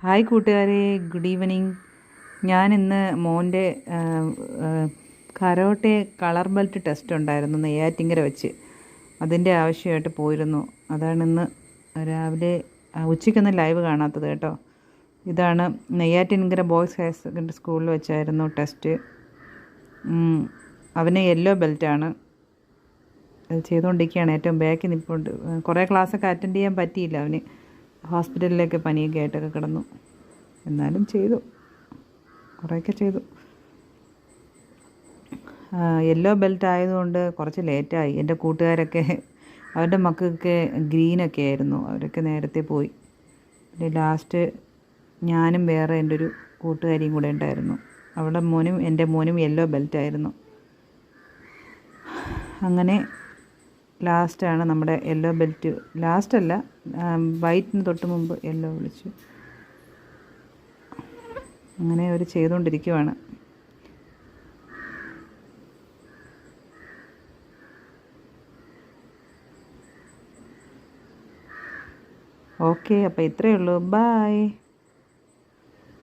Hi കൂട്ടുകാരെ, good evening. ഞാനിന്ന് മോൻ്റെ കരോട്ടെ കളർ ബെൽറ്റ് ടെസ്റ്റ് ഉണ്ടായിരുന്നു നെയ്യാറ്റിങ്കര വെച്ച്. അതിൻ്റെ ആവശ്യമായിട്ട് പോയിരുന്നു. അതാണിന്ന് രാവിലെ ഉച്ചയ്ക്കൊന്നും ലൈവ് കാണാത്തത് കേട്ടോ. ഇതാണ് നെയ്യാറ്റിൻകര ബോയ്സ് ഹയർ സെക്കൻഡറി സ്കൂളിൽ വെച്ചായിരുന്നു ടെസ്റ്റ്. അവന് യെല്ലോ ബെൽറ്റാണ്. അത് ചെയ്തുകൊണ്ടിരിക്കുകയാണ്. ഏറ്റവും ബാക്കിൽ നിൽപ്പുണ്ട്. കുറേ ക്ലാസ്സൊക്കെ അറ്റൻഡ് ചെയ്യാൻ പറ്റിയില്ല. അവന് ഹോസ്പിറ്റലിലേക്ക് പനിയൊക്കെ ആയിട്ടൊക്കെ കിടന്നു. എന്നാലും ചെയ്തു, കുറേയൊക്കെ ചെയ്തു. യെല്ലോ ബെൽറ്റ് ആയതുകൊണ്ട് കുറച്ച് ലേറ്റായി. എൻ്റെ കൂട്ടുകാരൊക്കെ അവരുടെ മക്കൾക്ക് ഗ്രീനൊക്കെ ആയിരുന്നു. അവരൊക്കെ നേരത്തെ പോയി. പിന്നെ ലാസ്റ്റ് ഞാനും വേറെ എൻ്റെ ഒരു കൂട്ടുകാരിയും കൂടെ ഉണ്ടായിരുന്നു. അവളുടെ മോനും എൻ്റെ മോനും യെല്ലോ ബെൽറ്റായിരുന്നു. അങ്ങനെ ലാസ്റ്റാണ് നമ്മുടെ യെല്ലോ ബെൽറ്റ്. ലാസ്റ്റല്ല, വൈറ്റിന് തൊട്ട് മുമ്പ് യെല്ലോ വിളിച്ചു. അങ്ങനെ അവർ ചെയ്തുകൊണ്ടിരിക്കുവാണ്. ഓക്കെ, അപ്പോൾ ഇത്രയേ ഉള്ളൂ. ബായ്.